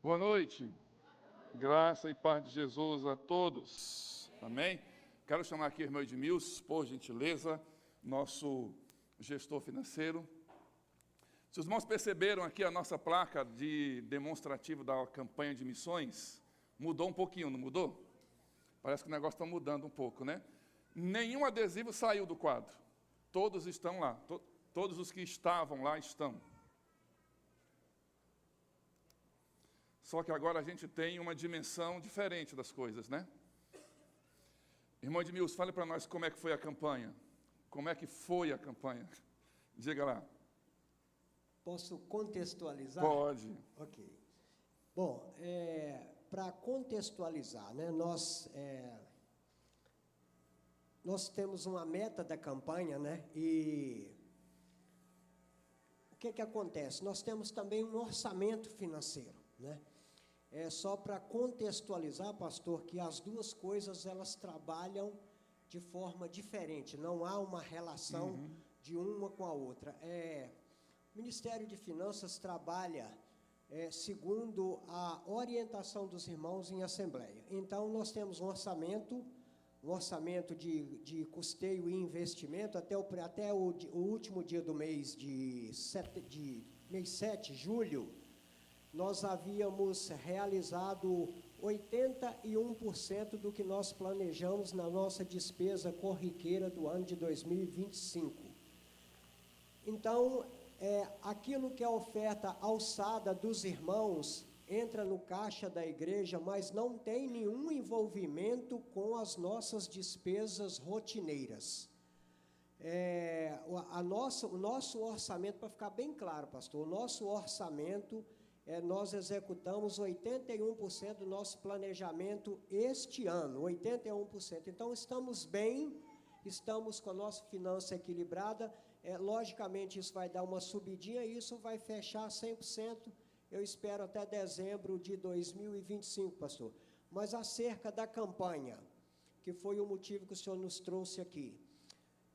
Boa noite, graça e paz de Jesus a todos, amém? Quero chamar aqui o irmão Edmilson, por gentileza, nosso gestor financeiro. Se os irmãos perceberam aqui a nossa placa de demonstrativo da campanha de missões, mudou um pouquinho, não mudou? Parece que o negócio está mudando um pouco, né? Nenhum adesivo saiu do quadro, todos estão lá, todos os que estavam lá estão. Só que agora a gente tem uma dimensão diferente das coisas, né? Irmão Edmilson, fale para nós como é que foi a campanha. Como é que foi a campanha? Diga lá. Posso contextualizar? Pode. Ok. Bom, para contextualizar, né, nós temos uma meta da campanha, né? E o que acontece? Nós temos também um orçamento financeiro, né? Só para contextualizar, pastor, que as duas coisas elas trabalham de forma diferente, não há uma relação de uma com a outra. O Ministério de Finanças trabalha segundo a orientação dos irmãos em assembleia. Então, nós temos um orçamento de custeio e investimento até o último dia do mês mês 7, julho, nós havíamos realizado 81% do que nós planejamos na nossa despesa corriqueira do ano de 2025. Então, aquilo que é a oferta alçada dos irmãos entra no caixa da igreja, mas não tem nenhum envolvimento com as nossas despesas rotineiras. O nosso orçamento, para ficar bem claro, pastor, o nosso orçamento, nós executamos 81% do nosso planejamento este ano, 81%. Então, estamos bem, estamos com a nossa finança equilibrada. Logicamente, isso vai dar uma subidinha e isso vai fechar 100%, eu espero até dezembro de 2025, pastor. Mas acerca da campanha, que foi o motivo que o senhor nos trouxe aqui,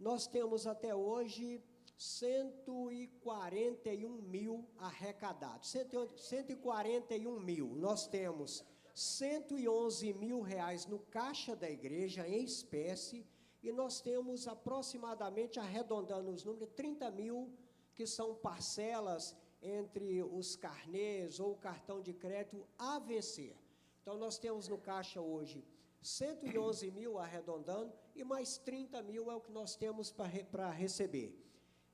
nós temos até hoje 141 mil arrecadados, 141 mil, nós temos 111 mil reais no caixa da igreja em espécie, e nós temos aproximadamente, arredondando os números, 30 mil, que são parcelas entre os carnês ou o cartão de crédito a vencer. Então, nós temos no caixa hoje 111 mil arredondando, e mais 30 mil é o que nós temos para receber.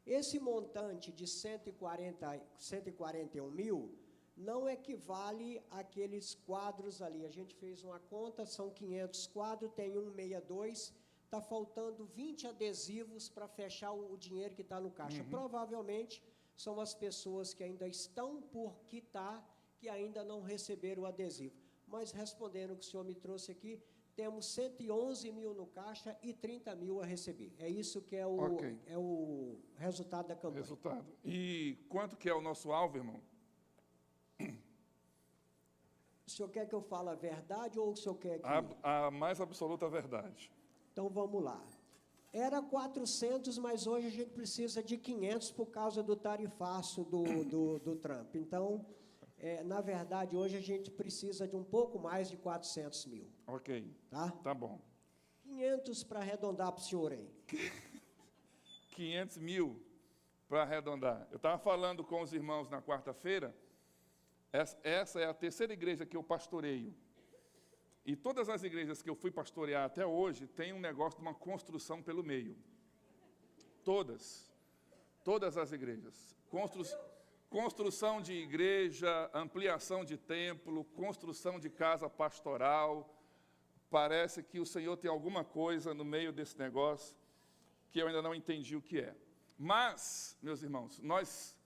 Esse montante de 141 mil não equivale àqueles quadros ali. A gente fez uma conta, são 500 quadros, tem 162, está faltando 20 adesivos para fechar o dinheiro que está no caixa. Provavelmente são as pessoas que ainda estão por quitar, que ainda não receberam o adesivo. Mas respondendo o que o senhor me trouxe aqui, temos 111 mil no caixa e 30 mil a receber. É isso que é o resultado da campanha. Resultado. E quanto que é o nosso alvo, irmão? O senhor quer que eu fale a verdade ou o senhor quer que... A mais absoluta verdade. Então, vamos lá. Era 400, mas hoje a gente precisa de 500 por causa do tarifaço do Trump. Então, na verdade, hoje a gente precisa de um pouco mais de 400 mil. Ok. Tá bom. 500 para arredondar para o senhor aí. 500 mil para arredondar. Eu estava falando com os irmãos na quarta-feira, essa é a terceira igreja que eu pastoreio. E todas as igrejas que eu fui pastorear até hoje, tem um negócio de uma construção pelo meio. Todas as igrejas. Construção de igreja, ampliação de templo, construção de casa pastoral. Parece que o Senhor tem alguma coisa no meio desse negócio que eu ainda não entendi o que é. Mas, meus irmãos, nós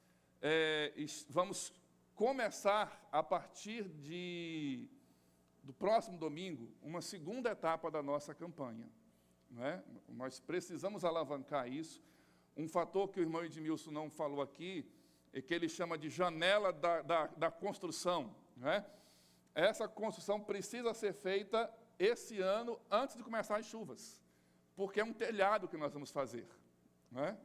vamos começar a partir do próximo domingo uma segunda etapa da nossa campanha. Não é? Nós precisamos alavancar isso. Um fator que o irmão Edmilson não falou aqui, é que ele chama de janela da construção. Não é? Essa construção precisa ser feita esse ano, antes de começar as chuvas, porque é um telhado que nós vamos fazer. Não é?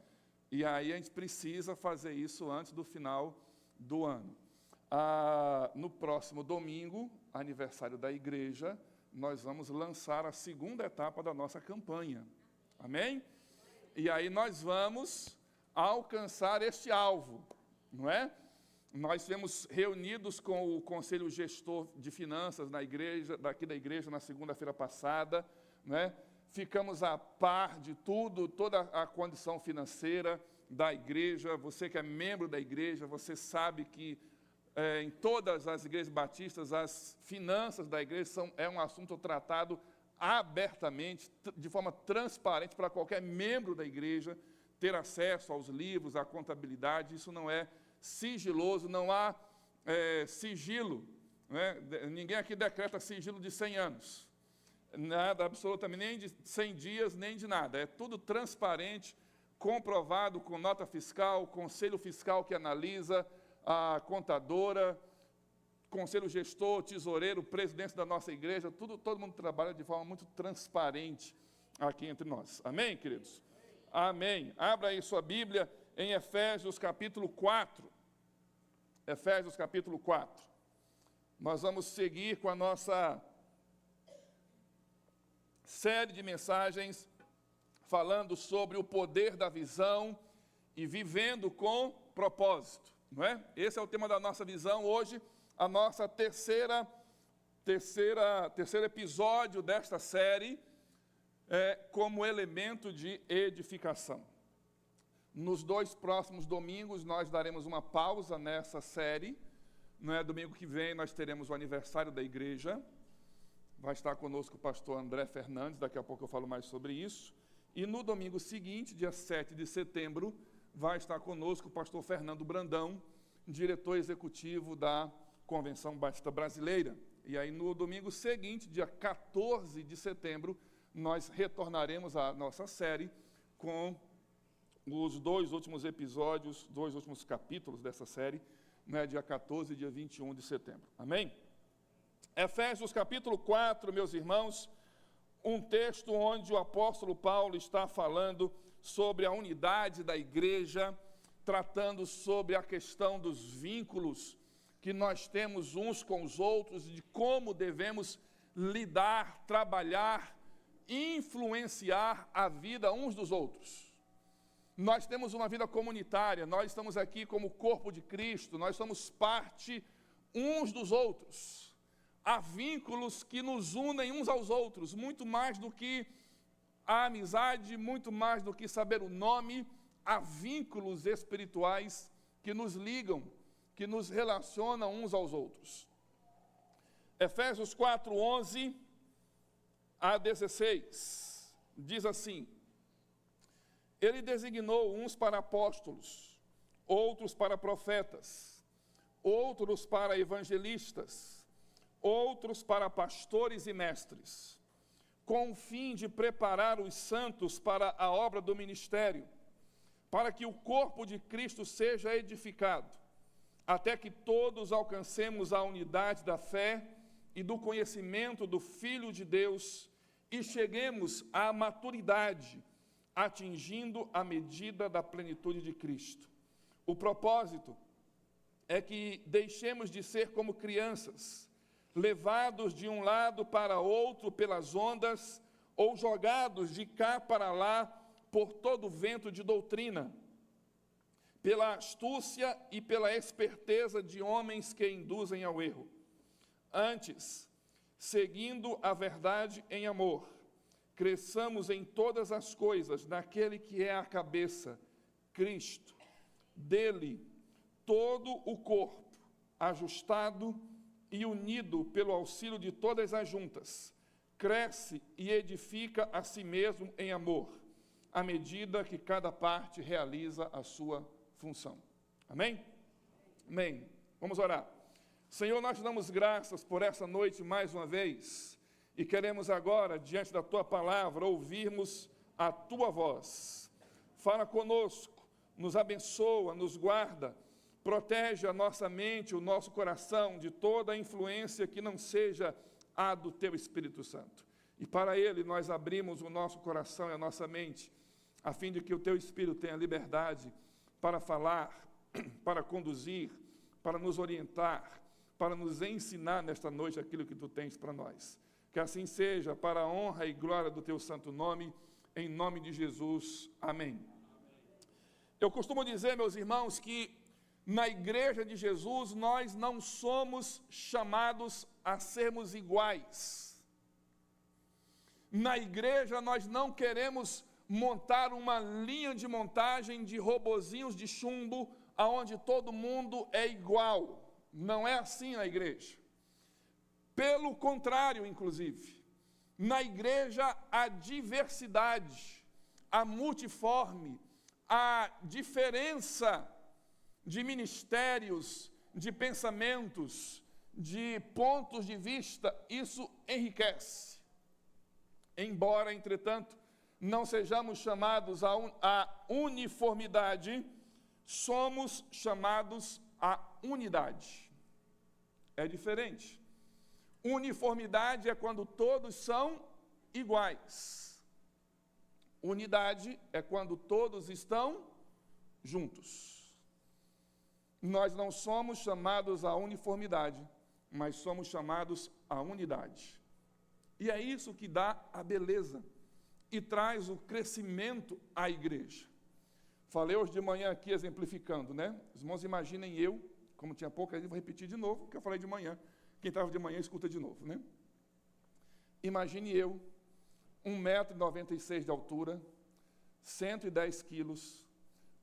E aí a gente precisa fazer isso antes do final do ano. no próximo domingo, aniversário da igreja, nós vamos lançar a segunda etapa da nossa campanha. Amém? E aí nós vamos alcançar este alvo, não é? Nós fomos reunidos com o Conselho Gestor de Finanças na igreja, daqui da igreja, na segunda-feira passada, não é? Ficamos a par de tudo, toda a condição financeira da igreja. Você que é membro da igreja, você sabe que em todas as igrejas batistas, as finanças da igreja é um assunto tratado abertamente, de forma transparente para qualquer membro da igreja ter acesso aos livros, à contabilidade. Isso não é sigiloso, não há sigilo, né? Ninguém aqui decreta sigilo de 100 anos, nada, absolutamente, nem de 100 dias, nem de nada, é tudo transparente, comprovado com nota fiscal, conselho fiscal que analisa, a contadora, conselho gestor, tesoureiro, presidente da nossa igreja, todo mundo trabalha de forma muito transparente aqui entre nós. Amém, queridos? Amém. Abra aí sua Bíblia em Efésios capítulo 4. Efésios capítulo 4. Nós vamos seguir com a nossa série de mensagens falando sobre o poder da visão e vivendo com propósito, não é? Esse é o tema da nossa visão hoje, a nossa terceiro episódio desta série, como elemento de edificação. Nos 2 próximos domingos, nós daremos uma pausa nessa série. Domingo que vem, nós teremos o aniversário da igreja. Vai estar conosco o pastor André Fernandes, daqui a pouco eu falo mais sobre isso. E no domingo seguinte, dia 7 de setembro, vai estar conosco o pastor Fernando Brandão, diretor executivo da Convenção Batista Brasileira. E aí, no domingo seguinte, dia 14 de setembro, nós retornaremos à nossa série com os 2 últimos episódios, 2 últimos capítulos dessa série, dia 14 e dia 21 de setembro. Amém? Efésios capítulo 4, meus irmãos, um texto onde o apóstolo Paulo está falando sobre a unidade da igreja, tratando sobre a questão dos vínculos que nós temos uns com os outros, de como devemos lidar, trabalhar, influenciar a vida uns dos outros. Nós temos uma vida comunitária, nós estamos aqui como corpo de Cristo, nós somos parte uns dos outros. Há vínculos que nos unem uns aos outros, muito mais do que a amizade, muito mais do que saber o nome. Há vínculos espirituais que nos ligam, que nos relacionam uns aos outros. Efésios 4, 11 a 16, diz assim: Ele designou uns para apóstolos, outros para profetas, outros para evangelistas, outros para pastores e mestres, com o fim de preparar os santos para a obra do ministério, para que o corpo de Cristo seja edificado, até que todos alcancemos a unidade da fé e do conhecimento do Filho de Deus e cheguemos à maturidade, atingindo a medida da plenitude de Cristo. O propósito é que deixemos de ser como crianças, levados de um lado para outro pelas ondas, ou jogados de cá para lá por todo o vento de doutrina, pela astúcia e pela esperteza de homens que induzem ao erro. Antes, seguindo a verdade em amor, cresçamos em todas as coisas naquele que é a cabeça, Cristo. Dele, todo o corpo, ajustado e unido pelo auxílio de todas as juntas, cresce e edifica a si mesmo em amor, à medida que cada parte realiza a sua função. Amém? Amém. Vamos orar. Senhor, nós te damos graças por essa noite mais uma vez, e queremos agora, diante da Tua palavra, ouvirmos a Tua voz. Fala conosco, nos abençoa, nos guarda, protege a nossa mente, o nosso coração de toda a influência que não seja a do Teu Espírito Santo. E para Ele nós abrimos o nosso coração e a nossa mente, a fim de que o Teu Espírito tenha liberdade para falar, para conduzir, para nos orientar, para nos ensinar nesta noite aquilo que tu tens para nós. Que assim seja, para a honra e glória do teu santo nome, em nome de Jesus. Amém. Eu costumo dizer, meus irmãos, que na igreja de Jesus nós não somos chamados a sermos iguais. Na igreja nós não queremos montar uma linha de montagem de robozinhos de chumbo, aonde todo mundo é igual. Não é assim na igreja. Pelo contrário, inclusive, na igreja há diversidade, há multiforme, há diferença de ministérios, de pensamentos, de pontos de vista. Isso enriquece. Embora, entretanto, não sejamos chamados à uniformidade, somos chamados à unidade. É diferente. Uniformidade é quando todos são iguais. Unidade é quando todos estão juntos. Nós não somos chamados à uniformidade, mas somos chamados à unidade. E é isso que dá a beleza e traz o crescimento à igreja. Falei hoje de manhã aqui exemplificando, né? Os irmãos imaginem eu, como tinha pouca, eu vou repetir de novo o que eu falei de manhã. Quem estava de manhã escuta de novo, né? Imagine eu, 1,96 m de altura, 110 quilos,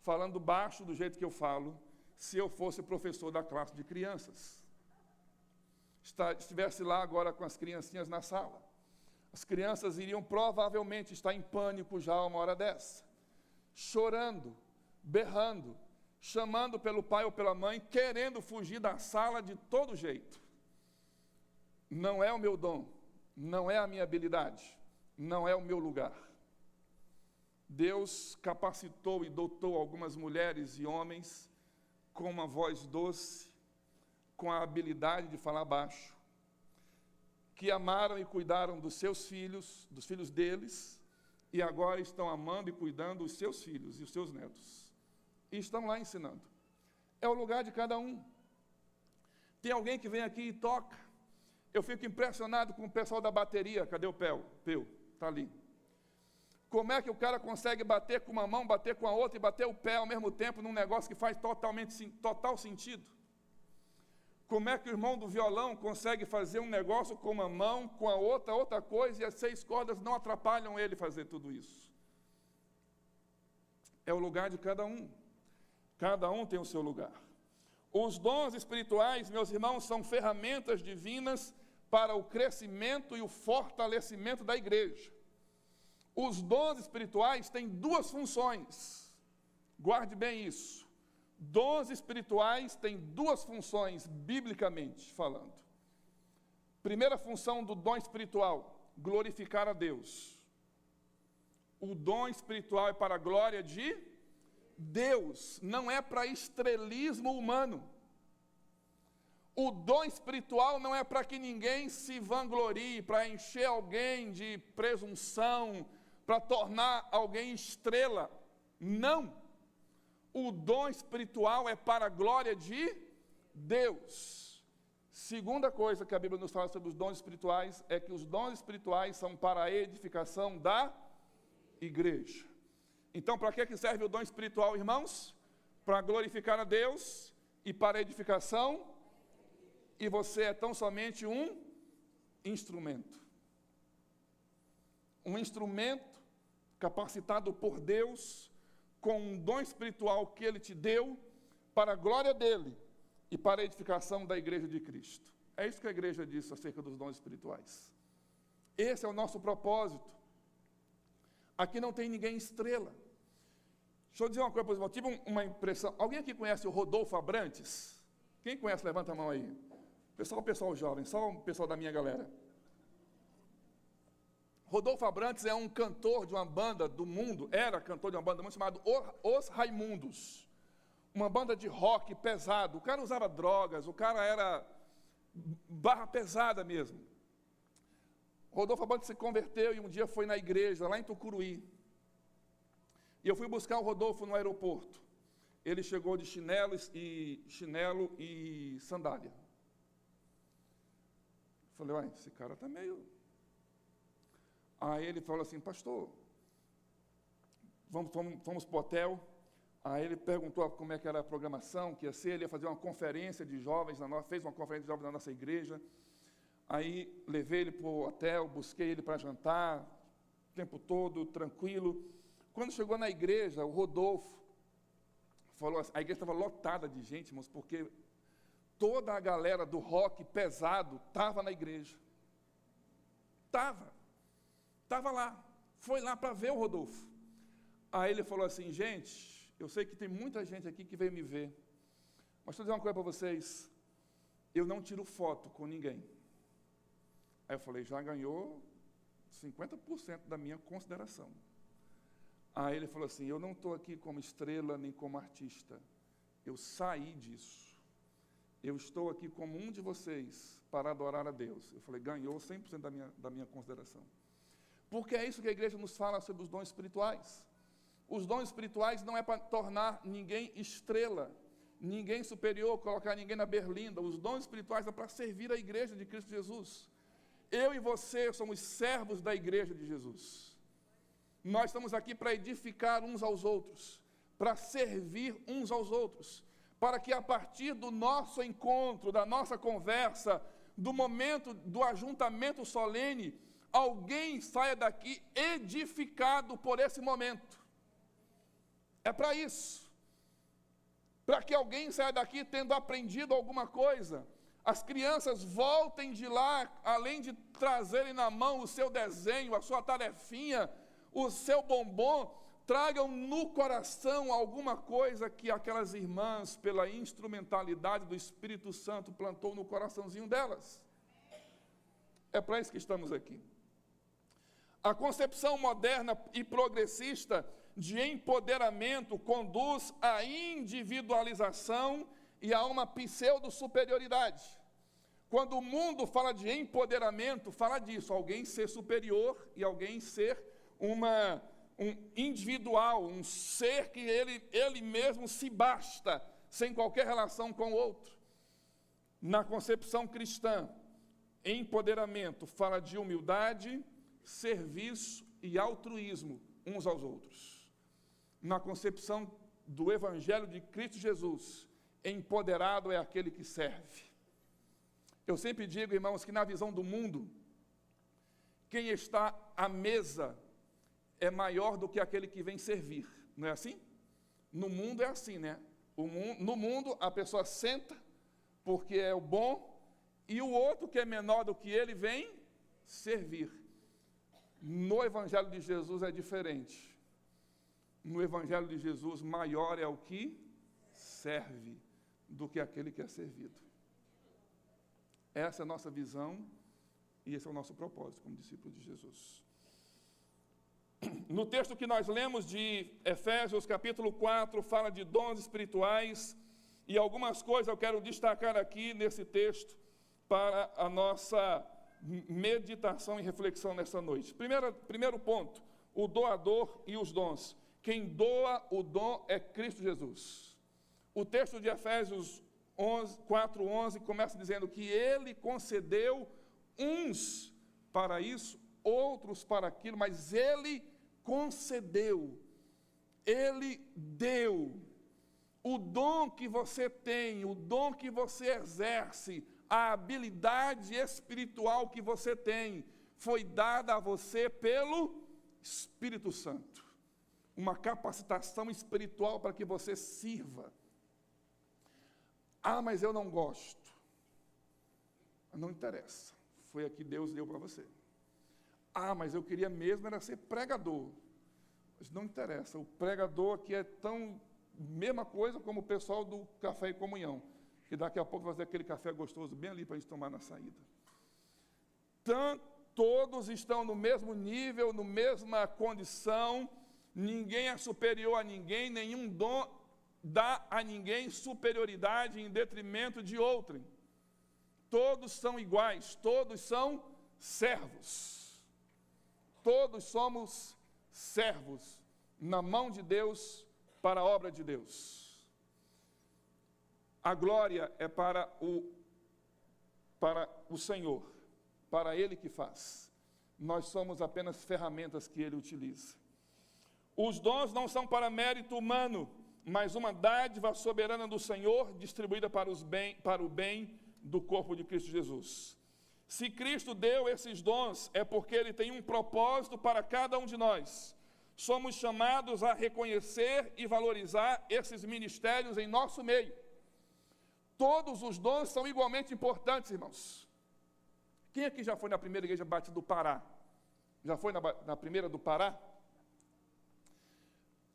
falando baixo do jeito que eu falo, se eu fosse professor da classe de crianças. Estivesse lá agora com as criancinhas na sala. As crianças iriam provavelmente estar em pânico já a uma hora dessa, chorando, berrando, chamando pelo pai ou pela mãe, querendo fugir da sala de todo jeito. Não é o meu dom, não é a minha habilidade, não é o meu lugar. Deus capacitou e dotou algumas mulheres e homens com uma voz doce, com a habilidade de falar baixo, que amaram e cuidaram dos seus filhos, dos filhos deles, e agora estão amando e cuidando dos seus filhos e os seus netos. E estão lá ensinando. É o lugar de cada um. Tem alguém que vem aqui e toca. Eu fico impressionado com o pessoal da bateria. Cadê o Peu? Está ali. Como é que o cara consegue bater com uma mão, bater com a outra e bater o pé ao mesmo tempo num negócio que faz total sentido? Como é que o irmão do violão consegue fazer um negócio com uma mão, com a outra coisa, e as 6 cordas não atrapalham ele fazer tudo isso? É o lugar de cada um. Cada um tem o seu lugar. Os dons espirituais, meus irmãos, são ferramentas divinas para o crescimento e o fortalecimento da igreja. Os dons espirituais têm 2 funções. Guarde bem isso. Dons espirituais têm 2 funções, biblicamente falando. Primeira função do dom espiritual, glorificar a Deus. O dom espiritual é para a glória de Deus, não é para estrelismo humano. O dom espiritual não é para que ninguém se vanglorie, para encher alguém de presunção, para tornar alguém estrela. Não. O dom espiritual é para a glória de Deus. Segunda coisa que a Bíblia nos fala sobre os dons espirituais é que os dons espirituais são para a edificação da igreja. Então, para que serve o dom espiritual, irmãos? Para glorificar a Deus e para a edificação. E você é tão somente um instrumento. Um instrumento capacitado por Deus, com um dom espiritual que Ele te deu, para a glória dEle e para a edificação da igreja de Cristo. É isso que a igreja diz acerca dos dons espirituais. Esse é o nosso propósito. Aqui não tem ninguém estrela. Deixa eu dizer uma coisa para os irmãos. Tive uma impressão. Alguém aqui conhece o Rodolfo Abrantes? Quem conhece? Levanta a mão aí. Pessoal jovem, só o pessoal da minha galera. Rodolfo Abrantes é um cantor de uma banda do mundo, era cantor de uma banda do mundo chamada Os Raimundos. Uma banda de rock pesado. O cara usava drogas, o cara era barra pesada mesmo. Rodolfo Abrantes se converteu e um dia foi na igreja, lá em Tucuruí. E eu fui buscar o Rodolfo no aeroporto. ele chegou de chinelo e sandália. Falei, uai, esse cara está meio... Aí ele falou assim, pastor, vamos para o hotel. Aí ele perguntou como é que era a programação, que ia ser, ele ia fazer uma conferência de jovens, fez uma conferência de jovens na nossa igreja. Aí levei ele para o hotel, busquei ele para jantar, o tempo todo, tranquilo. Quando chegou na igreja, o Rodolfo falou assim, a igreja estava lotada de gente, irmãos, porque toda a galera do rock pesado estava na igreja. Estava lá, foi lá para ver o Rodolfo. Aí ele falou assim, gente, eu sei que tem muita gente aqui que veio me ver, mas deixa eu dizer uma coisa para vocês, eu não tiro foto com ninguém. Aí eu falei, já ganhou 50% da minha consideração. Aí ele falou assim, eu não estou aqui como estrela nem como artista, eu saí disso. Eu estou aqui como um de vocês para adorar a Deus. Eu falei, ganhou 100% da minha consideração. Porque é isso que a igreja nos fala sobre os dons espirituais. Os dons espirituais não é para tornar ninguém estrela, ninguém superior, colocar ninguém na berlinda. Os dons espirituais é para servir a igreja de Cristo Jesus. Eu e você somos servos da igreja de Jesus. Nós estamos aqui para edificar uns aos outros, para servir uns aos outros, para que a partir do nosso encontro, da nossa conversa, do momento do ajuntamento solene, alguém saia daqui edificado por esse momento. É para isso. Para que alguém saia daqui tendo aprendido alguma coisa. As crianças voltem de lá, além de trazerem na mão o seu desenho, a sua tarefinha, o seu bombom, tragam no coração alguma coisa que aquelas irmãs, pela instrumentalidade do Espírito Santo, plantou no coraçãozinho delas. É para isso que estamos aqui. A concepção moderna e progressista de empoderamento conduz à individualização e a uma pseudo-superioridade. Quando o mundo fala de empoderamento, fala disso, alguém ser superior e alguém ser um individual, um ser que ele mesmo se basta, sem qualquer relação com o outro. Na concepção cristã, empoderamento fala de humildade, serviço e altruísmo uns aos outros. Na concepção do Evangelho de Cristo Jesus, empoderado é aquele que serve. Eu sempre digo, irmãos, que na visão do mundo, quem está à mesa é maior do que aquele que vem servir. Não é assim? No mundo é assim, né? No mundo a pessoa senta porque é o bom e o outro que é menor do que ele vem servir. No Evangelho de Jesus é diferente. No Evangelho de Jesus, maior é o que serve do que aquele que é servido. Essa é a nossa visão e esse é o nosso propósito como discípulo de Jesus. No texto que nós lemos de Efésios, capítulo 4, fala de dons espirituais, e algumas coisas eu quero destacar aqui nesse texto para a nossa meditação e reflexão nessa noite. Primeiro ponto, o doador e os dons. Quem doa o dom é Cristo Jesus. O texto de Efésios 4:11 começa dizendo que ele concedeu uns para isso, outros para aquilo, mas ele concedeu, ele deu. O dom que você tem, o dom que você exerce, a habilidade espiritual que você tem, foi dada a você pelo Espírito Santo. Uma capacitação espiritual para que você sirva. Ah, mas eu não gosto. Não interessa. Foi a que Deus deu para você. Ah, mas eu queria mesmo era ser pregador. Mas não interessa. O pregador aqui é tão mesma coisa como o pessoal do café e comunhão. Que daqui a pouco vai fazer aquele café gostoso bem ali para a gente tomar na saída. Todos estão no mesmo nível, na mesma condição. Ninguém é superior a ninguém, nenhum dom dá a ninguém superioridade em detrimento de outrem. Todos são iguais, todos são servos. Todos somos servos na mão de Deus para a obra de Deus. A glória é para o Senhor, para Ele que faz. Nós somos apenas ferramentas que Ele utiliza. Os dons não são para mérito humano, mas uma dádiva soberana do Senhor, distribuída para o bem do corpo de Cristo Jesus. Se Cristo deu esses dons, é porque Ele tem um propósito para cada um de nós. Somos chamados a reconhecer e valorizar esses ministérios em nosso meio. Todos os dons são igualmente importantes, irmãos. Quem aqui já foi na primeira igreja batista do Pará? Já foi na primeira do Pará?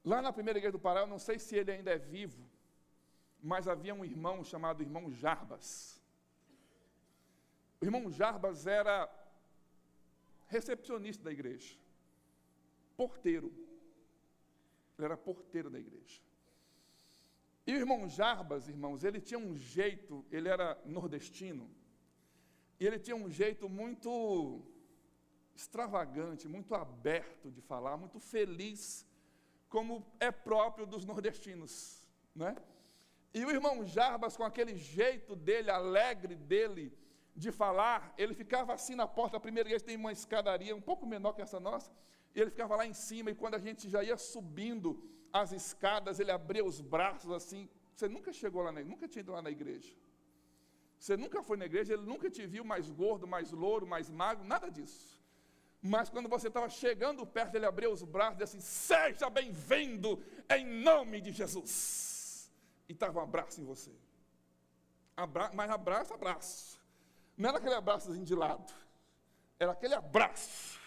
Lá na primeira igreja do Pará, eu não sei se ele ainda é vivo, mas havia um irmão chamado irmão Jarbas. O irmão Jarbas era recepcionista da igreja, porteiro. Ele era porteiro da igreja. E o irmão Jarbas, irmãos, ele tinha um jeito, ele era nordestino, e ele tinha um jeito muito extravagante, muito aberto de falar, muito feliz, como é próprio dos nordestinos, né? E o irmão Jarbas, com aquele jeito dele, alegre dele, de falar, ele ficava assim na porta da primeira igreja, tem uma escadaria um pouco menor que essa nossa, e ele ficava lá em cima, e quando a gente já ia subindo as escadas, ele abria os braços assim. Você nunca chegou lá, nunca tinha ido lá na igreja. Você nunca foi na igreja, ele nunca te viu mais gordo, mais louro, mais magro, nada disso. Mas quando você estava chegando perto, ele abriu os braços e disse assim: seja bem-vindo em nome de Jesus. E estava um abraço em você. Mas abraço. Não era aquele abraçozinho de lado. Era aquele abraço.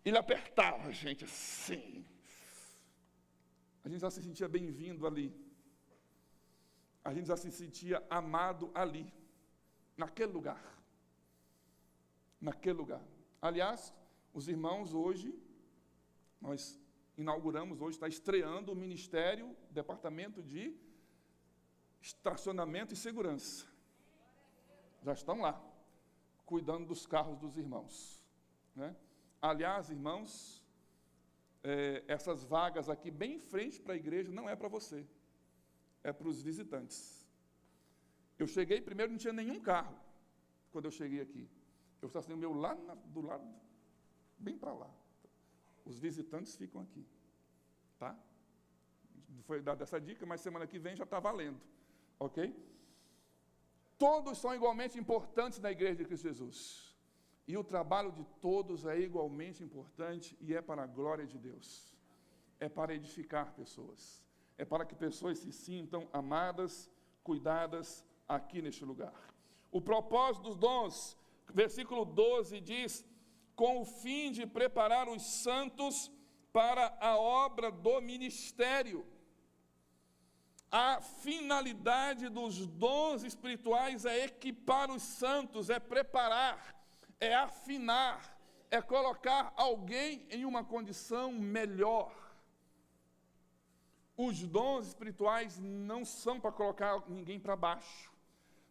Ele apertava a gente assim. A gente já se sentia bem-vindo ali. A gente já se sentia amado ali. Naquele lugar. Naquele lugar. Aliás, os irmãos hoje, nós inauguramos hoje, está estreando o Ministério, Departamento de Estacionamento e Segurança. Já estão lá, cuidando dos carros dos irmãos, né? Aliás, irmãos, essas vagas aqui bem em frente para a igreja não é para você, é para os visitantes. Eu cheguei, primeiro não tinha nenhum carro, quando eu cheguei aqui. Eu estacionei o meu lá do lado, bem para lá. Os visitantes ficam aqui, tá? Não foi dada essa dica, mas semana que vem já está valendo, ok? Todos são igualmente importantes na igreja de Cristo Jesus. E o trabalho de todos é igualmente importante e é para a glória de Deus. É para edificar pessoas. É para que pessoas se sintam amadas, cuidadas aqui neste lugar. O propósito dos dons, versículo 12 diz: com o fim de preparar os santos para a obra do ministério. A finalidade dos dons espirituais é equipar os santos, é preparar, é afinar, é colocar alguém em uma condição melhor. Os dons espirituais não são para colocar ninguém para baixo.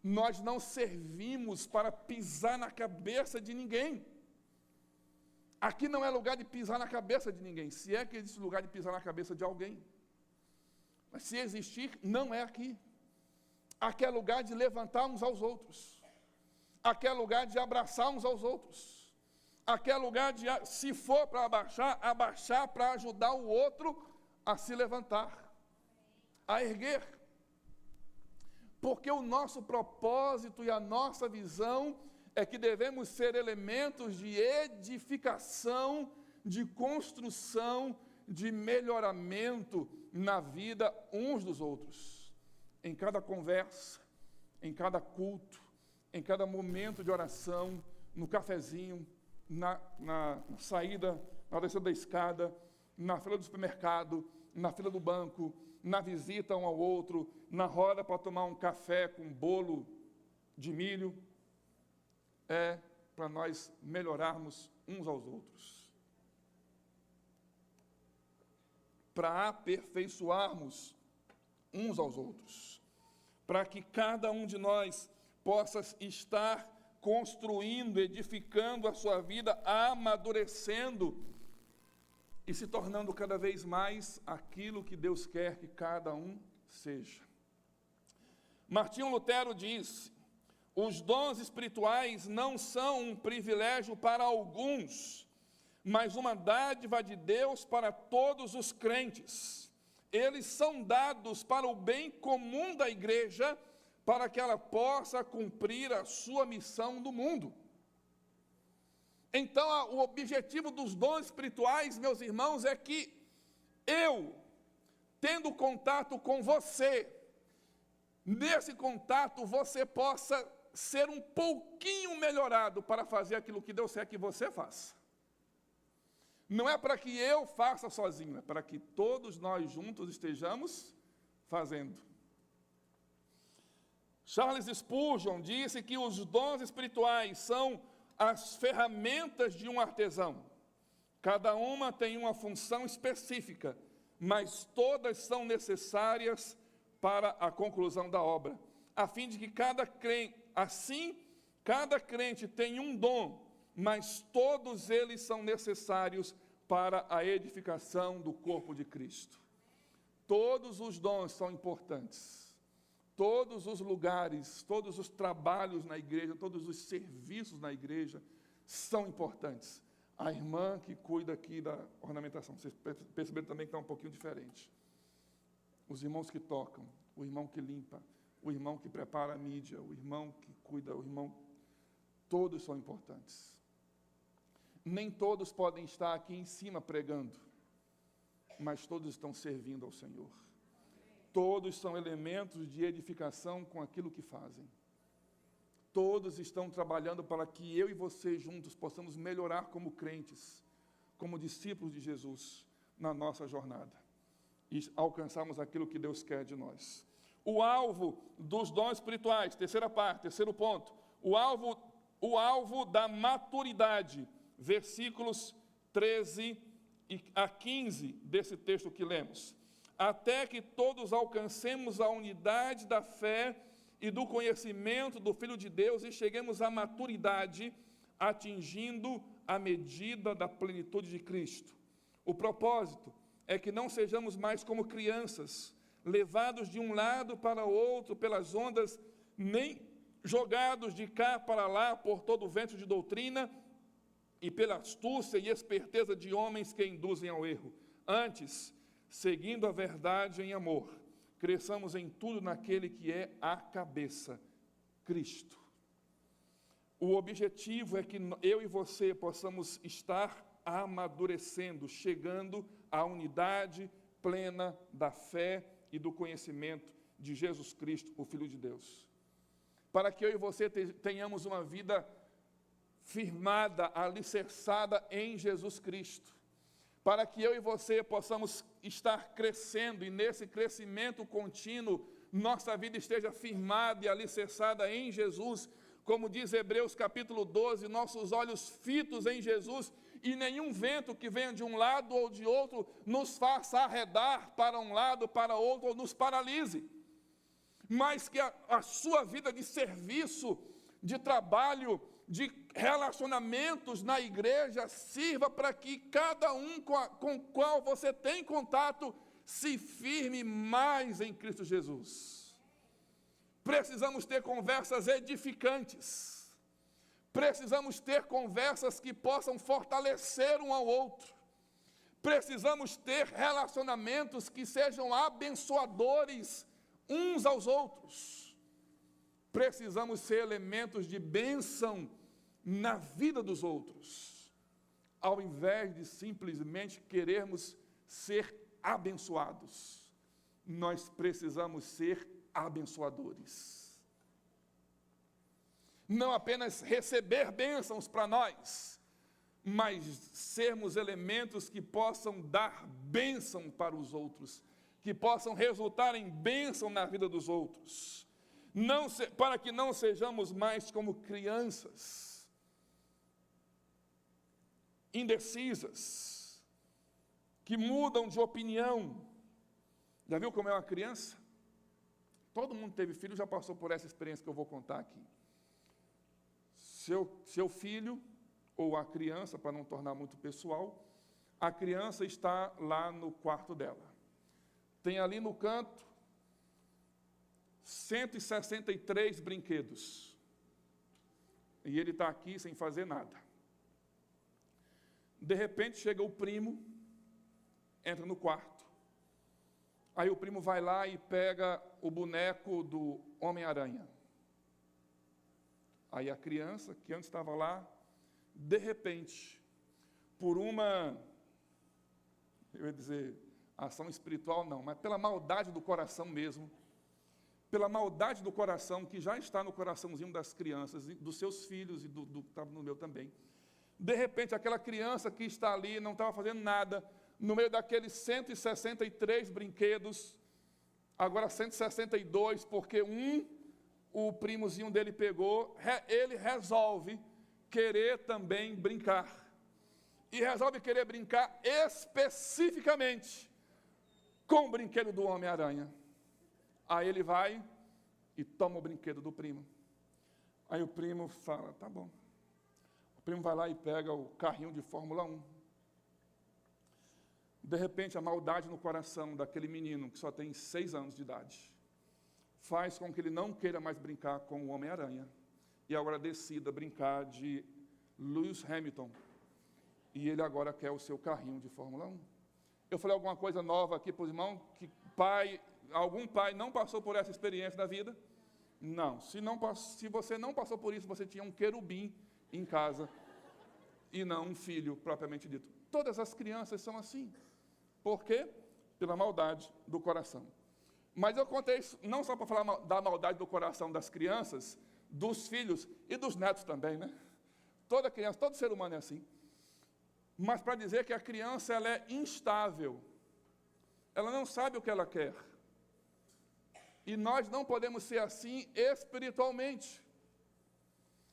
Nós não servimos para pisar na cabeça de ninguém. Aqui não é lugar de pisar na cabeça de ninguém, se é que existe lugar de pisar na cabeça de alguém. Mas se existir, não é aqui. Aqui é lugar de levantar uns aos outros. Aqui é lugar de abraçar uns aos outros. Aqui é lugar de, se for para abaixar para ajudar o outro a se levantar, a erguer. Porque o nosso propósito e a nossa visão é que devemos ser elementos de edificação, de construção, de melhoramento na vida uns dos outros. Em cada conversa, em cada culto, em cada momento de oração, no cafezinho, na saída, na descida da escada, na fila do supermercado, na fila do banco, na visita um ao outro, na roda para tomar um café com bolo de milho, é para nós melhorarmos uns aos outros. Para aperfeiçoarmos uns aos outros, para que cada um de nós possa estar construindo, edificando a sua vida, amadurecendo e se tornando cada vez mais aquilo que Deus quer que cada um seja. Martinho Lutero disse: os dons espirituais não são um privilégio para alguns, mas uma dádiva de Deus para todos os crentes. Eles são dados para o bem comum da igreja, para que ela possa cumprir a sua missão no mundo. Então, o objetivo dos dons espirituais, meus irmãos, é que eu, tendo contato com você, nesse contato você possa ser um pouquinho melhorado para fazer aquilo que Deus quer que você faça. Não é para que eu faça sozinho, é para que todos nós juntos estejamos fazendo. Charles Spurgeon disse que os dons espirituais são as ferramentas de um artesão. Cada uma tem uma função específica, mas todas são necessárias para a conclusão da obra, a fim de que cada crente tem um dom, mas todos eles são necessários para a edificação do corpo de Cristo. Todos os dons são importantes. Todos os lugares, todos os trabalhos na igreja, todos os serviços na igreja são importantes. A irmã que cuida aqui da ornamentação, vocês perceberam também que está um pouquinho diferente. Os irmãos que tocam, o irmão que limpa, o irmão que prepara a mídia, o irmão que cuida, o irmão... Todos são importantes. Nem todos podem estar aqui em cima pregando, mas todos estão servindo ao Senhor. Todos são elementos de edificação com aquilo que fazem. Todos estão trabalhando para que eu e você juntos possamos melhorar como crentes, como discípulos de Jesus na nossa jornada e alcançarmos aquilo que Deus quer de nós. O alvo dos dons espirituais, terceira parte, terceiro ponto, o alvo da maturidade, versículos 13 a 15 desse texto que lemos. Até que todos alcancemos a unidade da fé e do conhecimento do Filho de Deus e cheguemos à maturidade, atingindo a medida da plenitude de Cristo. O propósito é que não sejamos mais como crianças, levados de um lado para o outro pelas ondas, nem jogados de cá para lá por todo o vento de doutrina e pela astúcia e esperteza de homens que induzem ao erro. Antes, seguindo a verdade em amor, cresçamos em tudo naquele que é a cabeça, Cristo. O objetivo é que eu e você possamos estar amadurecendo, chegando à unidade plena da fé e do conhecimento de Jesus Cristo, o Filho de Deus. Para que eu e você tenhamos uma vida firmada, alicerçada em Jesus Cristo. Para que eu e você possamos estar crescendo e nesse crescimento contínuo, nossa vida esteja firmada e alicerçada em Jesus, como diz Hebreus capítulo 12, nossos olhos fitos em Jesus, e nenhum vento que venha de um lado ou de outro nos faça arredar para um lado, para outro, ou nos paralise. Mas que a sua vida de serviço, de trabalho, de relacionamentos na igreja sirva para que cada um com o qual você tem contato se firme mais em Cristo Jesus. Precisamos ter conversas edificantes. Precisamos ter conversas que possam fortalecer um ao outro. Precisamos ter relacionamentos que sejam abençoadores uns aos outros. Precisamos ser elementos de bênção na vida dos outros, ao invés de simplesmente querermos ser abençoados. Nós precisamos ser abençoadores. Não apenas receber bênçãos para nós, mas sermos elementos que possam dar bênção para os outros, que possam resultar em bênção na vida dos outros. Para que não sejamos mais como crianças, indecisas, que mudam de opinião. Já viu como é uma criança? Todo mundo teve filho, já passou por essa experiência que eu vou contar aqui. Seu filho, ou a criança, para não tornar muito pessoal, a criança está lá no quarto dela. Tem ali no canto 163 brinquedos. E ele está aqui sem fazer nada. De repente chega o primo, entra no quarto. Aí o primo vai lá e pega o boneco do Homem-Aranha. Aí a criança, que antes estava lá, de repente, por uma, eu ia dizer, ação espiritual não, mas pela maldade do coração mesmo, pela maldade do coração que já está no coraçãozinho das crianças, dos seus filhos e do que estava no meu também. De repente, aquela criança que está ali, não estava fazendo nada, no meio daqueles 163 brinquedos, agora 162, porque o primozinho dele pegou, ele resolve querer também brincar. E resolve querer brincar especificamente com o brinquedo do Homem-Aranha. Aí ele vai e toma o brinquedo do primo. Aí o primo fala, tá bom. O primo vai lá e pega o carrinho de Fórmula 1. De repente, a maldade no coração daquele menino, que só tem 6 anos de idade, faz com que ele não queira mais brincar com o Homem-Aranha. E agora decida brincar de Lewis Hamilton. E ele agora quer o seu carrinho de Fórmula 1. Eu falei alguma coisa nova aqui para os irmãos, que algum pai não passou por essa experiência da vida? Não. Se você não passou por isso, você tinha um querubim em casa e não um filho propriamente dito. Todas as crianças são assim. Por quê? Pela maldade do coração. Mas eu contei isso não só para falar da maldade do coração das crianças, dos filhos e dos netos também, né? Toda criança, todo ser humano é assim. Mas para dizer que a criança ela é instável. Ela não sabe o que ela quer. E nós não podemos ser assim espiritualmente.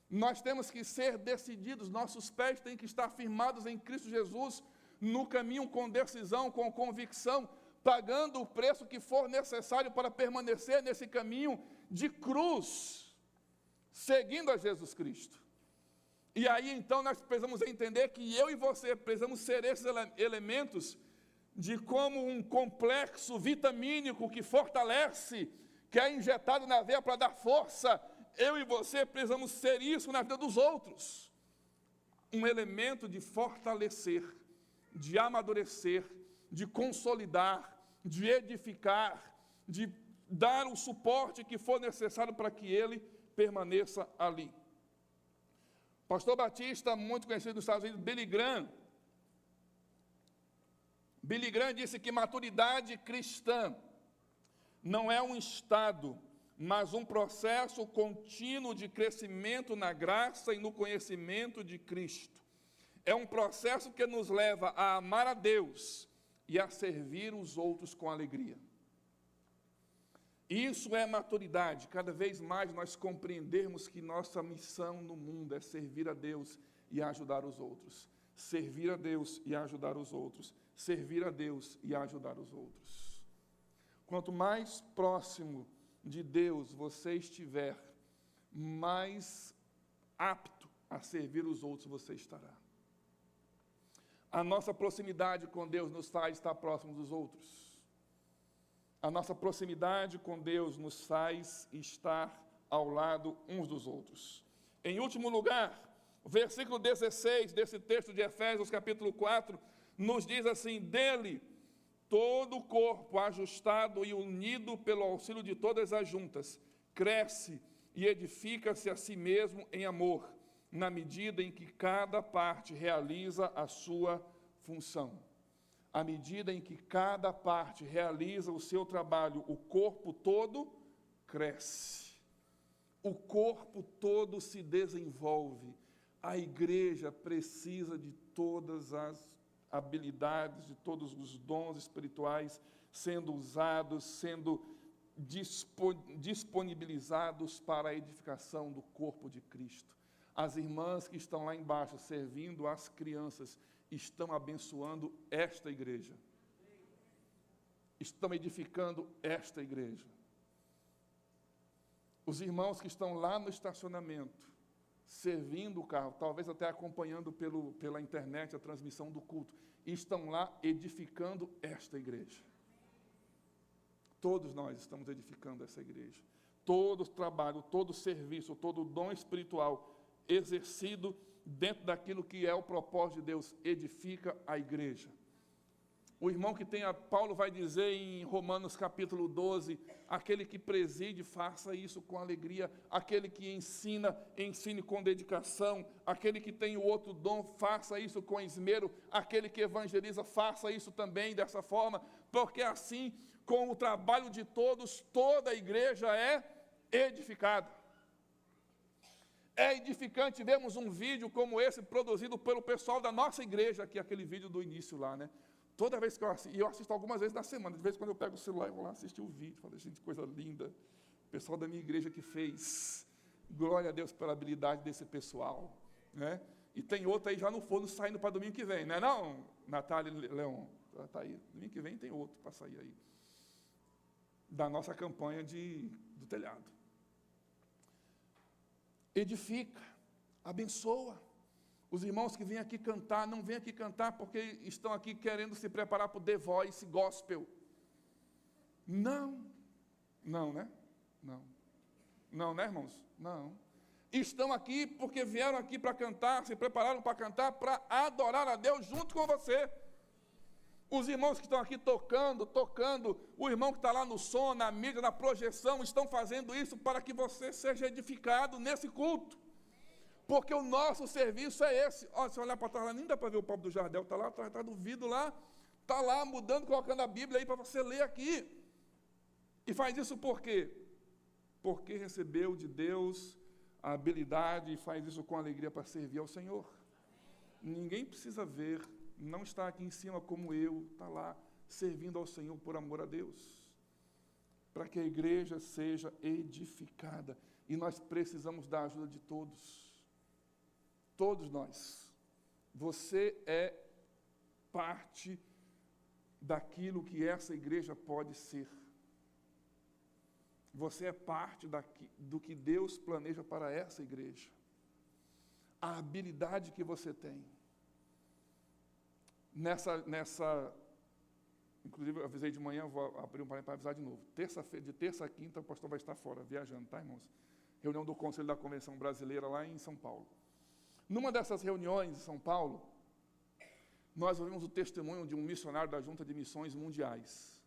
Nós temos que ser decididos, nossos pés têm que estar firmados em Cristo Jesus, no caminho com decisão, com convicção, pagando o preço que for necessário para permanecer nesse caminho de cruz, seguindo a Jesus Cristo. E aí, então, nós precisamos entender que eu e você precisamos ser esses elementos de como um complexo vitamínico que fortalece, que é injetado na veia para dar força. Eu e você precisamos ser isso na vida dos outros. Um elemento de fortalecer, de amadurecer, de consolidar, de edificar, de dar o suporte que for necessário para que ele permaneça ali. Pastor Batista, muito conhecido nos Estados Unidos, Billy Graham disse que maturidade cristã não é um estado, mas um processo contínuo de crescimento na graça e no conhecimento de Cristo. É um processo que nos leva a amar a Deus e a servir os outros com alegria. Isso é maturidade, cada vez mais nós compreendermos que nossa missão no mundo é servir a Deus e ajudar os outros. Servir a Deus e ajudar os outros. Servir a Deus e ajudar os outros. Quanto mais próximo de Deus você estiver, mais apto a servir os outros você estará. A nossa proximidade com Deus nos faz estar próximo dos outros. A nossa proximidade com Deus nos faz estar ao lado uns dos outros. Em último lugar, o versículo 16 desse texto de Efésios, capítulo 4, nos diz assim: dele, todo o corpo ajustado e unido pelo auxílio de todas as juntas, cresce e edifica-se a si mesmo em amor, na medida em que cada parte realiza a sua função. À medida em que cada parte realiza o seu trabalho, o corpo todo cresce. O corpo todo se desenvolve. A igreja precisa de todas as habilidades, de todos os dons espirituais sendo usados, sendo disponibilizados para a edificação do corpo de Cristo. As irmãs que estão lá embaixo servindo as crianças estão abençoando esta igreja. Estão edificando esta igreja. Os irmãos que estão lá no estacionamento, servindo o carro, talvez até acompanhando pela internet a transmissão do culto, estão lá edificando esta igreja. Todos nós estamos edificando essa igreja. Todo trabalho, todo serviço, todo dom espiritual exercido dentro daquilo que é o propósito de Deus, edifica a igreja. O irmão que tem Paulo vai dizer em Romanos capítulo 12, aquele que preside, faça isso com alegria, aquele que ensina, ensine com dedicação, aquele que tem o outro dom, faça isso com esmero, aquele que evangeliza, faça isso também dessa forma, porque assim, com o trabalho de todos, toda a igreja é edificada. É edificante vermos um vídeo como esse, produzido pelo pessoal da nossa igreja, que é aquele vídeo do início lá, né? Toda vez que eu assisto algumas vezes na semana, de vez em quando eu pego o celular e vou lá assistir o vídeo, falo, gente, coisa linda, o pessoal da minha igreja que fez, glória a Deus pela habilidade desse pessoal, né? E tem outro aí já no forno saindo para domingo que vem, não é não, Natália e Leon? Está aí, domingo que vem tem outro para sair aí, da nossa campanha do telhado. Edifica, abençoa. Os irmãos que vêm aqui cantar, não vêm aqui cantar porque estão aqui querendo se preparar para o The Voice Gospel. Não, né? Não, né, irmãos? Não. Estão aqui porque vieram aqui para cantar, se prepararam para cantar, para adorar a Deus junto com você. Os irmãos que estão aqui tocando, o irmão que está lá no som, na mídia, na projeção, estão fazendo isso para que você seja edificado nesse culto. Porque o nosso serviço é esse. Olha, se olhar para trás lá, nem dá para ver o pobre do Jardel, está lá atrás do vidro lá, está lá mudando, colocando a Bíblia aí para você ler aqui. E faz isso por quê? Porque recebeu de Deus a habilidade e faz isso com alegria para servir ao Senhor. Ninguém precisa ver, não está aqui em cima como eu, está lá servindo ao Senhor por amor a Deus. Para que a igreja seja edificada. E nós precisamos da ajuda de todos. Todos nós. Você é parte daquilo que essa igreja pode ser. Você é parte do que Deus planeja para essa igreja. A habilidade que você tem. Inclusive eu avisei de manhã, vou abrir um parênteses para avisar de novo. De terça a quinta o pastor vai estar fora, viajando, tá, irmãos? Reunião do Conselho da Convenção Brasileira lá em São Paulo. Numa dessas reuniões em São Paulo, nós ouvimos o testemunho de um missionário da Junta de Missões Mundiais.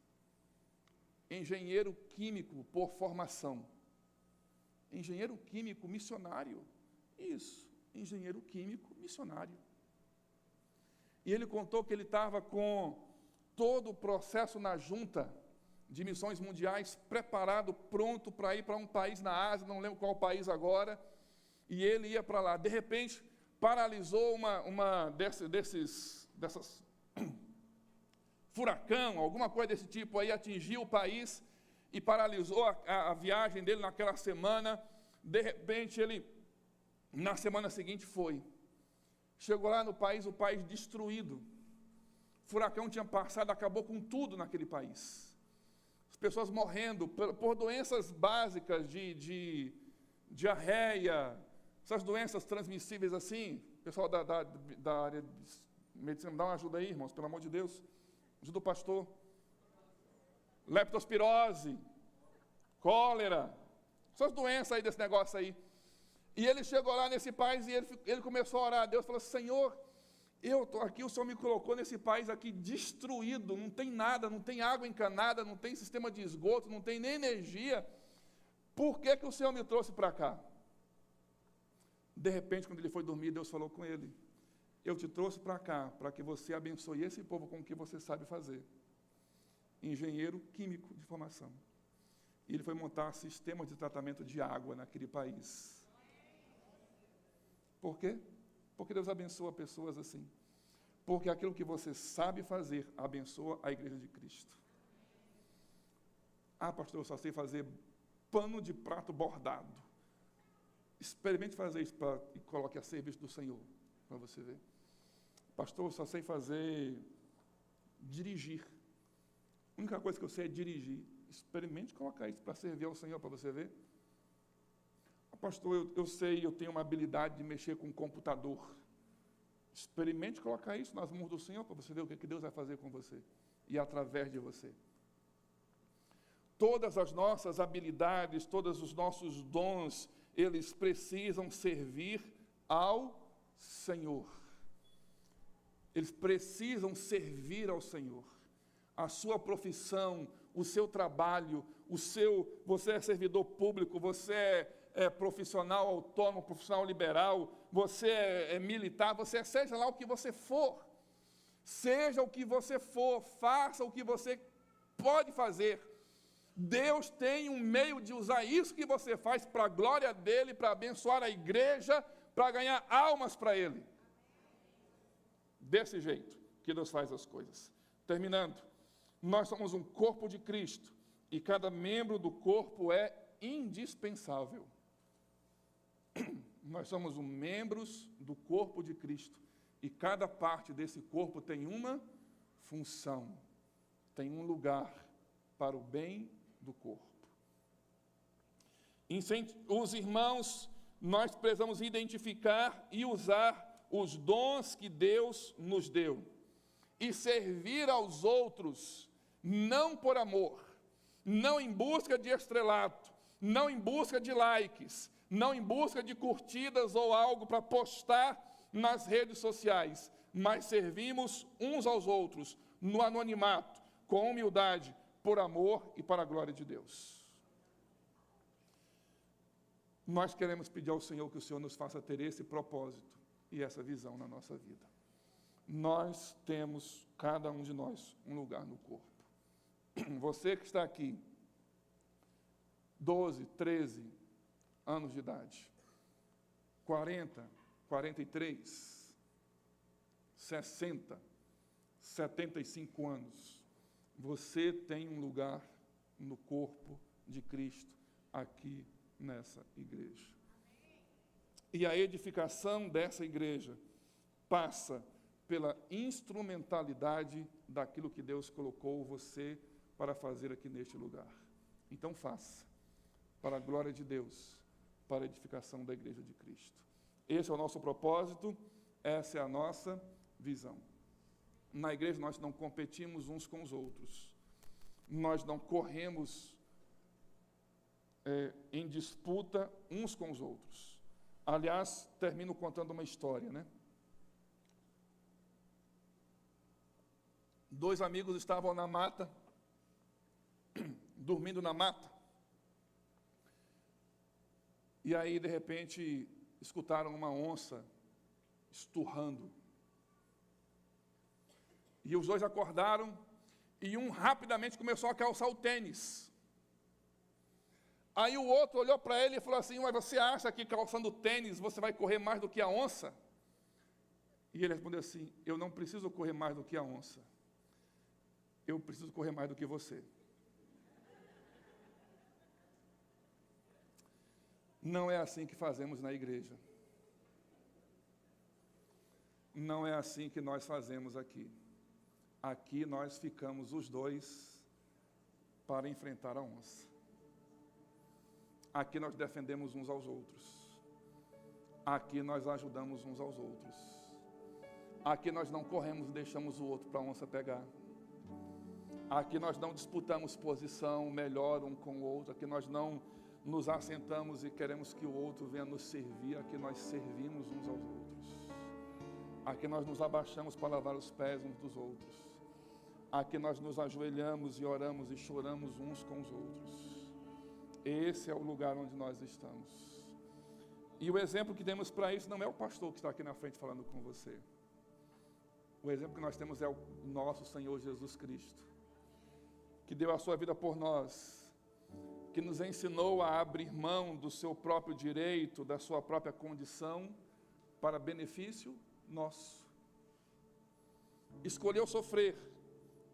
Engenheiro químico por formação. Engenheiro químico missionário. Isso, engenheiro químico missionário. E ele contou que ele estava com todo o processo na Junta de Missões Mundiais preparado, pronto para ir para um país na Ásia, não lembro qual país agora, e ele ia para lá. De repente, paralisou dessas furacão, alguma coisa desse tipo aí, atingiu o país e paralisou a viagem dele naquela semana. De repente, ele, na semana seguinte, chegou lá no país, o país destruído. O furacão tinha passado, acabou com tudo naquele país. As pessoas morrendo por doenças básicas de diarreia, essas doenças transmissíveis assim. Pessoal da área de medicina, dá uma ajuda aí, irmãos, pelo amor de Deus. Ajuda o pastor. Leptospirose, cólera, essas doenças aí desse negócio aí. E ele chegou lá nesse país e ele começou a orar a Deus, falou: Senhor, eu estou aqui, o Senhor me colocou nesse país aqui destruído, não tem nada, não tem água encanada, não tem sistema de esgoto, não tem nem energia. Por que o Senhor me trouxe para cá? De repente, quando ele foi dormir, Deus falou com ele: eu te trouxe para cá, para que você abençoe esse povo com o que você sabe fazer. Engenheiro químico de formação. E ele foi montar sistemas de tratamento de água naquele país. Por quê? Porque Deus abençoa pessoas assim. Porque aquilo que você sabe fazer abençoa a igreja de Cristo. Ah, pastor, eu só sei fazer pano de prato bordado. Experimente fazer isso e coloque a serviço do Senhor, para você ver. Pastor, eu só sei dirigir. A única coisa que eu sei é dirigir. Experimente colocar isso para servir ao Senhor, para você ver. Pastor, eu tenho uma habilidade de mexer com o computador. Experimente colocar isso nas mãos do Senhor, para você ver o que Deus vai fazer com você e através de você. Todas as nossas habilidades, todos os nossos dons, eles precisam servir ao Senhor. Eles precisam servir ao Senhor. A sua profissão, o seu trabalho, você é servidor público, você é profissional autônomo, profissional liberal, você é militar, seja lá o que você for. Seja o que você for, faça o que você pode fazer. Deus tem um meio de usar isso que você faz para a glória dEle, para abençoar a igreja, para ganhar almas para Ele. Desse jeito que Deus faz as coisas. Terminando, nós somos um corpo de Cristo e cada membro do corpo é indispensável. Nós somos membros do corpo de Cristo e cada parte desse corpo tem uma função, tem um lugar para o bem do corpo. Os irmãos, nós precisamos identificar e usar os dons que Deus nos deu e servir aos outros, não por amor, não em busca de estrelato, não em busca de likes, não em busca de curtidas ou algo para postar nas redes sociais, mas servimos uns aos outros, no anonimato, com humildade, por amor e para a glória de Deus. Nós queremos pedir ao Senhor que o Senhor nos faça ter esse propósito e essa visão na nossa vida. Nós temos, cada um de nós, um lugar no corpo. Você que está aqui, 12, 13 anos de idade, 40, 43, 60, 75 anos, você tem um lugar no corpo de Cristo aqui nessa igreja. E a edificação dessa igreja passa pela instrumentalidade daquilo que Deus colocou você para fazer aqui neste lugar. Então faça, para a glória de Deus, para a edificação da igreja de Cristo. Esse é o nosso propósito, essa é a nossa visão. Na igreja nós não competimos uns com os outros, nós não corremos em disputa uns com os outros. Aliás, termino contando uma história, né? 2 amigos estavam na mata, dormindo na mata, e aí, de repente, escutaram uma onça esturrando. E os 2 acordaram, e um rapidamente começou a calçar o tênis. Aí o outro olhou para ele e falou assim: mas você acha que calçando tênis você vai correr mais do que a onça? E ele respondeu assim: eu não preciso correr mais do que a onça. Eu preciso correr mais do que você. Não é assim que fazemos na igreja. Não é assim que nós fazemos aqui. Aqui nós ficamos os 2 para enfrentar a onça. Aqui nós defendemos uns aos outros. Aqui nós ajudamos uns aos outros. Aqui nós não corremos e deixamos o outro para a onça pegar. Aqui nós não disputamos posição melhor um com o outro. Aqui nós não nos assentamos e queremos que o outro venha nos servir. Aqui nós servimos uns aos outros. Aqui nós nos abaixamos para lavar os pés uns dos outros. Aqui nós nos ajoelhamos e oramos e choramos uns com os outros. Esse é o lugar onde nós estamos. E o exemplo que temos para isso não é o pastor que está aqui na frente falando com você. O exemplo que nós temos é o nosso Senhor Jesus Cristo, que deu a sua vida por nós, que nos ensinou a abrir mão do seu próprio direito, da sua própria condição, para benefício nosso. Escolheu sofrer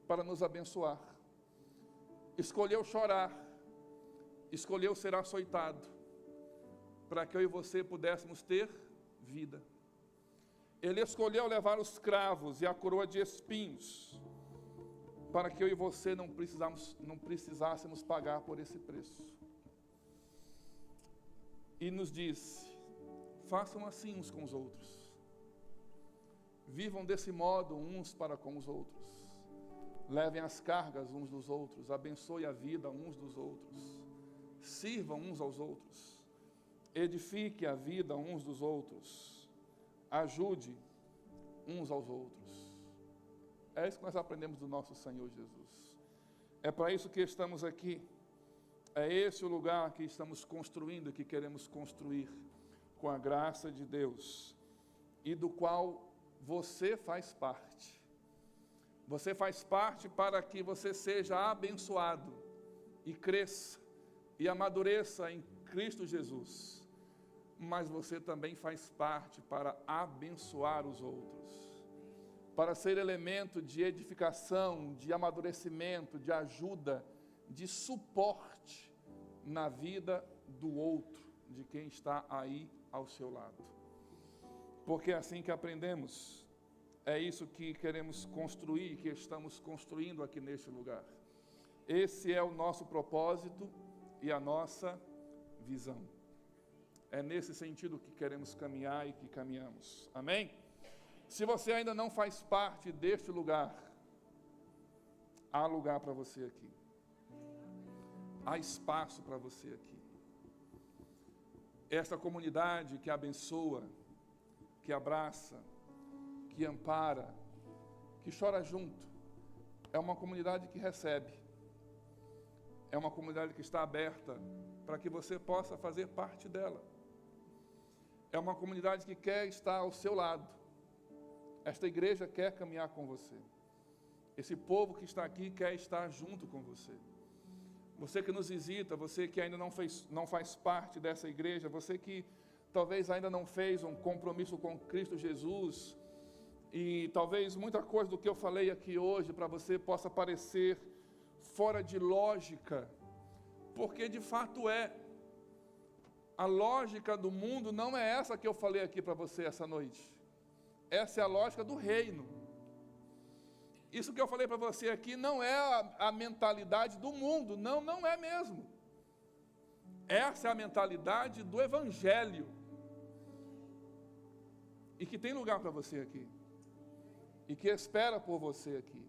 para nos abençoar. Escolheu chorar. Escolheu ser açoitado, para que eu e você pudéssemos ter vida. Ele escolheu levar os cravos e a coroa de espinhos, para que eu e você não precisássemos pagar por esse preço. E nos disse: façam assim uns com os outros. Vivam desse modo uns para com os outros. Levem as cargas uns dos outros, abençoe a vida uns dos outros, sirvam uns aos outros, edifique a vida uns dos outros, ajude uns aos outros. É isso que nós aprendemos do nosso Senhor Jesus. É para isso que estamos aqui. É esse o lugar que estamos construindo, que queremos construir, com a graça de Deus, e do qual você faz parte. Você faz parte para que você seja abençoado, e cresça, e amadureça em Cristo Jesus. Mas você também faz parte para abençoar os outros, para ser elemento de edificação, de amadurecimento, de ajuda, de suporte na vida do outro, de quem está aí ao seu lado. Porque é assim que aprendemos, é isso que queremos construir, que estamos construindo aqui neste lugar. Esse é o nosso propósito e a nossa visão. É nesse sentido que queremos caminhar e que caminhamos. Amém? Se você ainda não faz parte deste lugar, há lugar para você aqui. Há espaço para você aqui. Esta comunidade que abençoa, que abraça, que ampara, que chora junto, é uma comunidade que recebe. É uma comunidade que está aberta para que você possa fazer parte dela. É uma comunidade que quer estar ao seu lado. Esta igreja quer caminhar com você. Esse povo que está aqui quer estar junto com você. Você que nos visita, você que ainda não faz parte dessa igreja, você que talvez ainda não fez um compromisso com Cristo Jesus, e talvez muita coisa do que eu falei aqui hoje para você possa parecer fora de lógica, porque de fato é. A lógica do mundo não é essa que eu falei aqui para você essa noite. Essa é a lógica do reino. Isso que eu falei para você aqui não é a mentalidade do mundo, não é mesmo. Essa é a mentalidade do Evangelho. E que tem lugar para você aqui. E que espera por você aqui.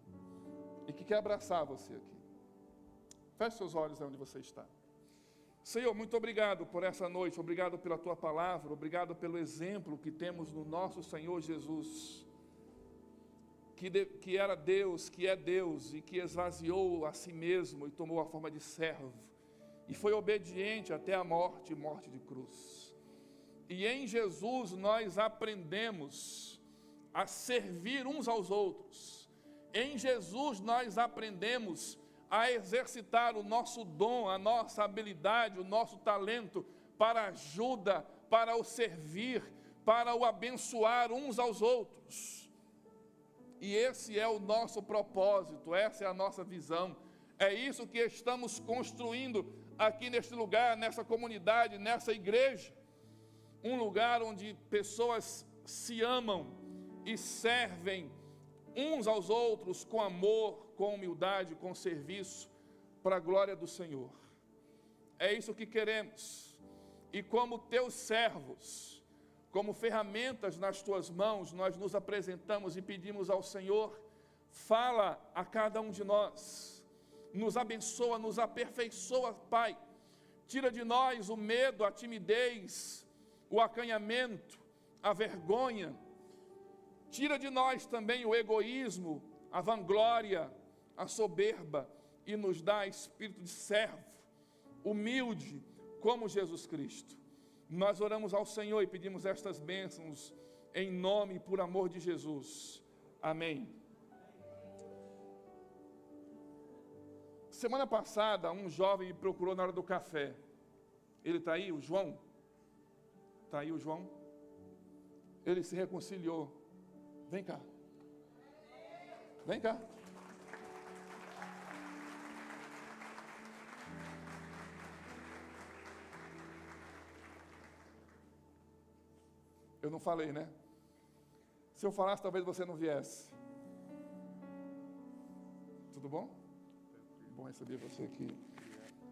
E que quer abraçar você aqui. Feche seus olhos onde você está. Senhor, muito obrigado por essa noite, obrigado pela Tua palavra, obrigado pelo exemplo que temos no nosso Senhor Jesus, que era Deus, que é Deus, e que esvaziou a si mesmo e tomou a forma de servo, e foi obediente até a morte, morte de cruz. E em Jesus nós aprendemos a servir uns aos outros. Em Jesus nós aprendemos a exercitar o nosso dom, a nossa habilidade, o nosso talento para a ajuda, para o servir, para o abençoar uns aos outros. E esse é o nosso propósito, essa é a nossa visão. É isso que estamos construindo aqui neste lugar, nessa comunidade, nessa igreja. Um lugar onde pessoas se amam e servem uns aos outros com amor, com humildade, com serviço, para a glória do Senhor. É isso que queremos. E como teus servos, como ferramentas nas tuas mãos, nós nos apresentamos e pedimos ao Senhor, fala a cada um de nós, nos abençoa, nos aperfeiçoa, Pai. Tira de nós o medo, a timidez, o acanhamento, a vergonha. Tira de nós também o egoísmo, a vanglória, a soberba, e nos dá espírito de servo, humilde, como Jesus Cristo. Nós oramos ao Senhor e pedimos estas bênçãos em nome e por amor de Jesus. Amém. Semana passada, um jovem me procurou na hora do café. Ele está aí, o João? Está aí o João? Ele se reconciliou. Vem cá. Vem cá. Eu não falei, né? Se eu falasse, talvez você não viesse. Tudo bom? Bom receber você aqui.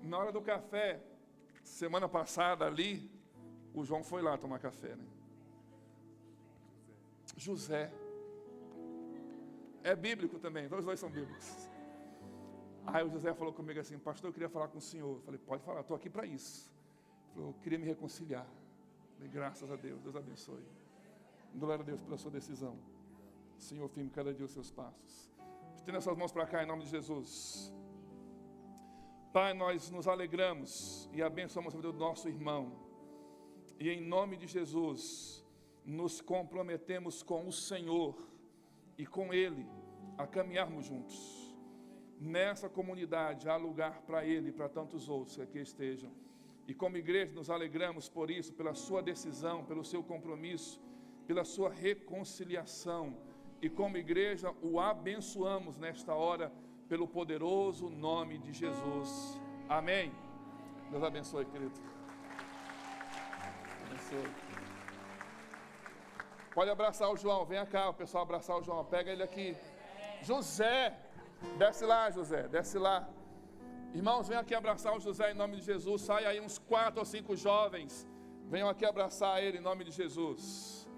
Na hora do café, semana passada ali, o João foi lá tomar café, né? José. É bíblico também, os dois são bíblicos. Aí o José falou comigo assim: pastor, eu queria falar com o senhor. Eu falei: pode falar, estou aqui para isso. Ele falou: eu queria me reconciliar. Eu falei: graças a Deus, Deus abençoe. Glória a Deus pela sua decisão. Senhor, firme cada dia os seus passos. Estenda as suas mãos para cá em nome de Jesus. Pai, nós nos alegramos e abençoamos a vida do nosso irmão. E em nome de Jesus, nos comprometemos com o Senhor e com Ele a caminharmos juntos. Nessa comunidade há lugar para Ele e para tantos outros que aqui estejam. E como igreja nos alegramos por isso, pela sua decisão, pelo seu compromisso, pela sua reconciliação. E como igreja o abençoamos nesta hora, pelo poderoso nome de Jesus. Amém. Deus abençoe, querido. Abençoe. Pode abraçar o João. Venha cá, o pessoal abraçar o João. Pega ele aqui. José. Desce lá, José. Desce lá. Irmãos, venham aqui abraçar o José em nome de Jesus. Sai aí uns 4 ou 5 jovens. Venham aqui abraçar ele em nome de Jesus.